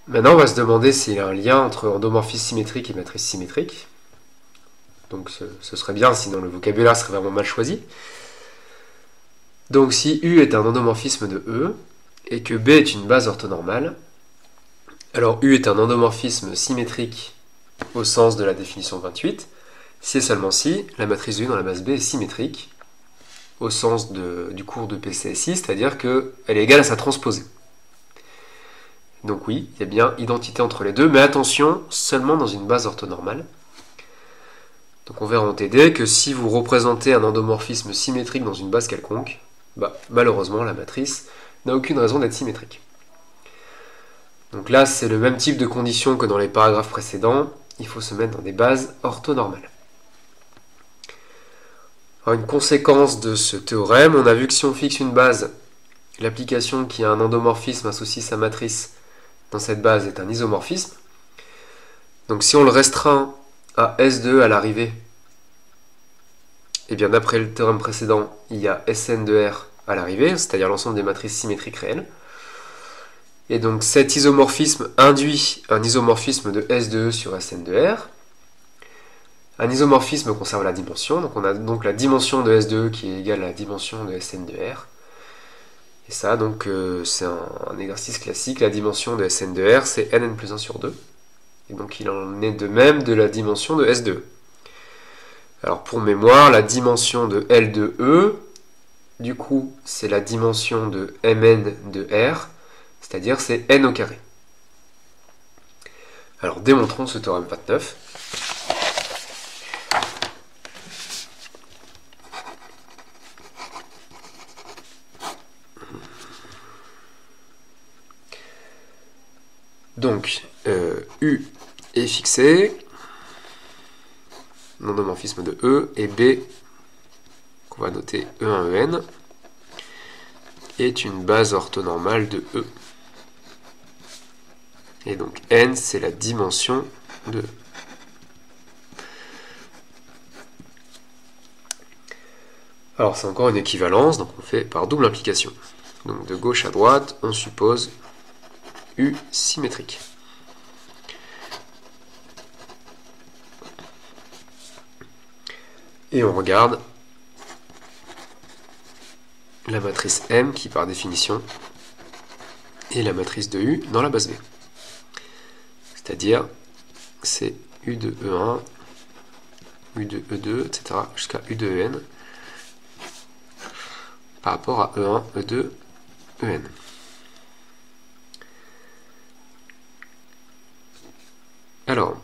Maintenant, on va se demander s'il y a un lien entre endomorphisme symétrique et matrice symétrique. Donc ce serait bien, sinon le vocabulaire serait vraiment mal choisi. Donc si U est un endomorphisme de E, et que B est une base orthonormale, alors U est un endomorphisme symétrique au sens de la définition 28, si et seulement si la matrice de U dans la base B est symétrique au sens du cours de PCSI, c'est-à-dire qu'elle est égale à sa transposée. Donc oui, il y a bien identité entre les deux, mais attention, seulement dans une base orthonormale. Donc on verra en TD que si vous représentez un endomorphisme symétrique dans une base quelconque, malheureusement la matrice n'a aucune raison d'être symétrique. Donc là, c'est le même type de condition que dans les paragraphes précédents, il faut se mettre dans des bases orthonormales. Alors une conséquence de ce théorème, on a vu que si on fixe une base, l'application qui a un endomorphisme associe sa matrice dans cette base est un isomorphisme. Donc si on le restreint à S2 à l'arrivée, et bien d'après le théorème précédent, il y a Sn de R à l'arrivée, c'est-à-dire l'ensemble des matrices symétriques réelles. Et donc cet isomorphisme induit un isomorphisme de S de E sur Sn de R. Un isomorphisme conserve la dimension, donc on a donc la dimension de S de E qui est égale à la dimension de Sn de R. Et ça, donc, c'est un exercice classique, la dimension de Sn de R, c'est Nn plus 1 sur 2. Et donc il en est de même de la dimension de S de E. Alors pour mémoire, la dimension de L de E, du coup, c'est la dimension de Mn de R, c'est-à-dire c'est n au carré. Alors démontrons ce théorème 29. Donc, U est fixé, l'endomorphisme de E, et B, qu'on va noter E1, En, est une base orthonormale de E. Et donc N, c'est la dimension de E. Alors c'est encore une équivalence, donc on fait par double implication. Donc de gauche à droite, on suppose U symétrique. Et on regarde la matrice M qui par définition est la matrice de U dans la base B. C'est-à-dire c'est U de E1, U de E2, etc. jusqu'à U de En par rapport à E1, E2, En. Alors,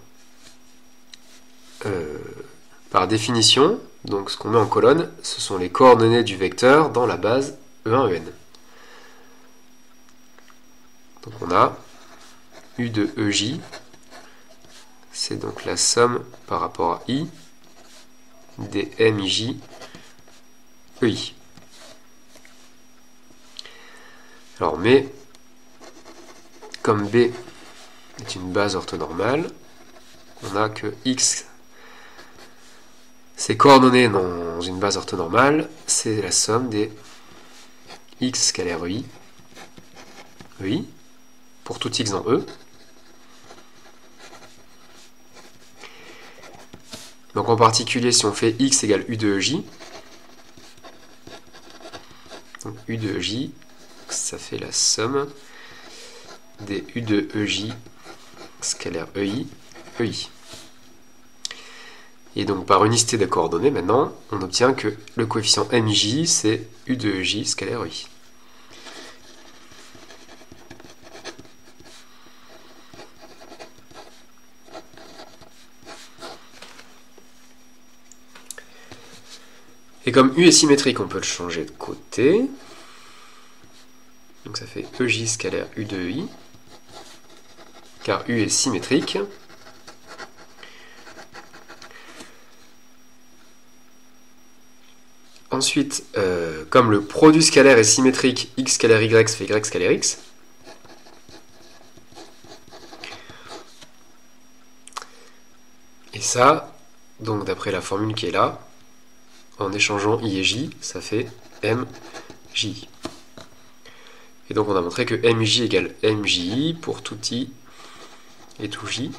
par définition, donc ce qu'on met en colonne, ce sont les coordonnées du vecteur dans la base E1, En. Donc on a U de EJ, c'est donc la somme par rapport à I des MJ EI. Alors mais, comme B est une base orthonormale, on a que X, ces coordonnées dans une base orthonormale, c'est la somme des X scalaire EI, EI, pour tout X dans E. Donc en particulier, si on fait X égale U de EJ, donc U de EJ, ça fait la somme des U de EJ scalaire EI, EI. Et donc par unicité de coordonnées, maintenant, on obtient que le coefficient MJ, c'est U de EJ scalaire EI. Et comme U est symétrique, on peut le changer de côté. Donc ça fait EJ scalaire U de EI, car U est symétrique. Ensuite, comme le produit scalaire est symétrique, X scalaire Y fait Y scalaire X. Et ça, donc d'après la formule qui est là, en échangeant I et J, ça fait MJ. Et donc on a montré que MJ égale MJI pour tout I et tout j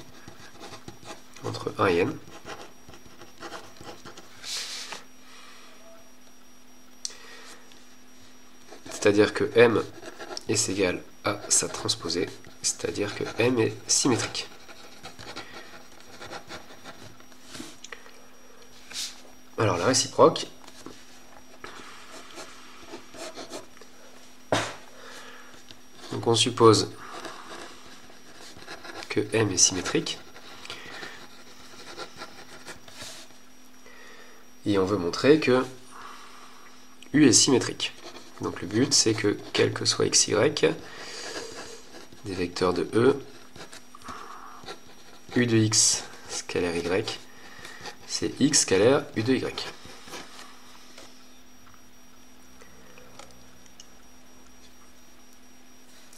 entre 1 et n. C'est-à-dire que M est égal à sa transposée, c'est-à-dire que M est symétrique. Alors la réciproque, donc on suppose que M est symétrique, et on veut montrer que U est symétrique. Donc le but, c'est que quel que soit xy, des vecteurs de E, U de x scalaire y, c'est x scalaire U de y.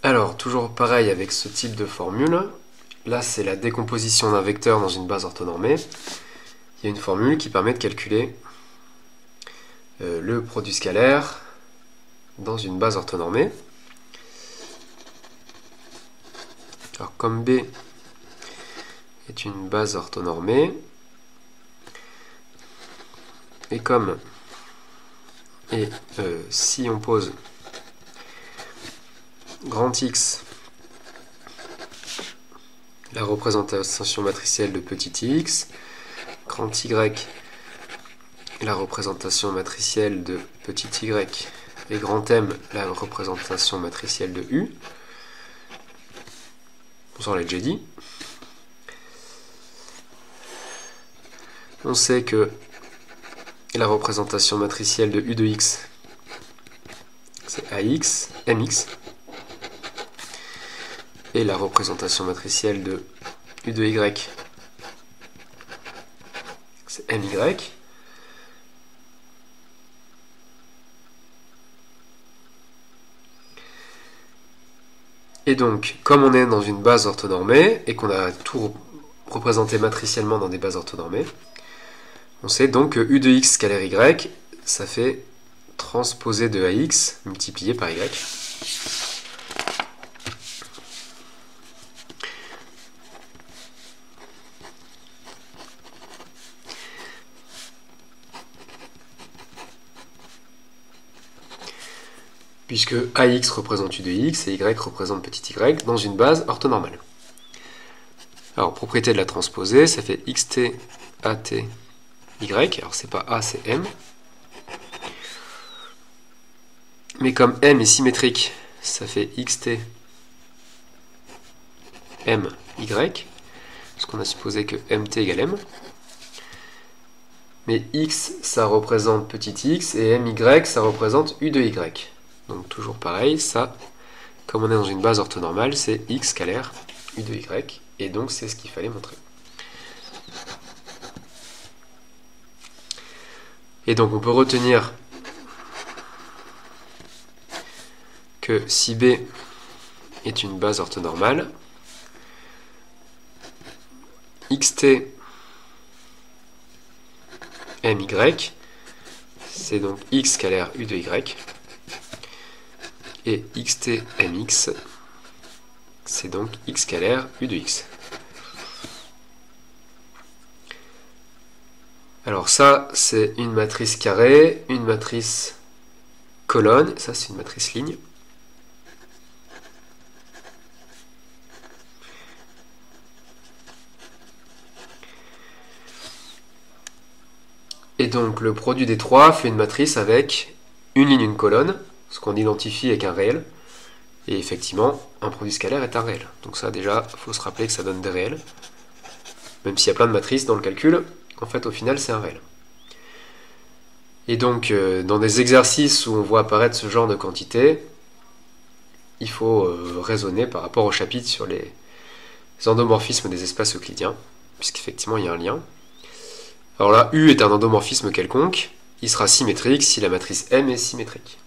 Alors, toujours pareil avec ce type de formule. Là, c'est la décomposition d'un vecteur dans une base orthonormée. Il y a une formule qui permet de calculer le produit scalaire dans une base orthonormée. Alors, comme B est une base orthonormée, et comme si on pose grand X la représentation matricielle de petit x, grand Y la représentation matricielle de petit y, et grand M la représentation matricielle de U. On s'en l'a déjà dit. On sait que la représentation matricielle de U de x, c'est AX, MX. Et la représentation matricielle de U de y, c'est MY. Et donc, comme on est dans une base orthonormée, et qu'on a tout représenté matriciellement dans des bases orthonormées, on sait donc que U de x scalaire y, ça fait transposé de AX multiplié par y. Puisque AX représente U de x et Y représente petit y dans une base orthonormale. Alors, propriété de la transposée, ça fait xt at y, alors c'est pas A, c'est M. Mais comme M est symétrique, ça fait xt m y, parce qu'on a supposé que mt égale M. Mais x, ça représente petit x, et my, ça représente U de y. Donc toujours pareil, ça, comme on est dans une base orthonormale, c'est x scalaire U de y, et donc c'est ce qu'il fallait montrer. Et donc on peut retenir que si B est une base orthonormale, xt my, c'est donc x scalaire U de y, et xt mx, c'est donc x scalaire U de x. Alors ça, c'est une matrice carrée, une matrice colonne, ça c'est une matrice ligne. Et donc le produit des trois fait une matrice avec une ligne, une colonne, ce qu'on identifie avec un réel. Et effectivement, un produit scalaire est un réel. Donc ça déjà, il faut se rappeler que ça donne des réels. Même s'il y a plein de matrices dans le calcul, en fait au final c'est un réel. Et donc dans des exercices où on voit apparaître ce genre de quantité, il faut raisonner par rapport au chapitre sur les endomorphismes des espaces euclidiens, puisqu'effectivement il y a un lien. Alors là, U est un endomorphisme quelconque, il sera symétrique si la matrice M est symétrique.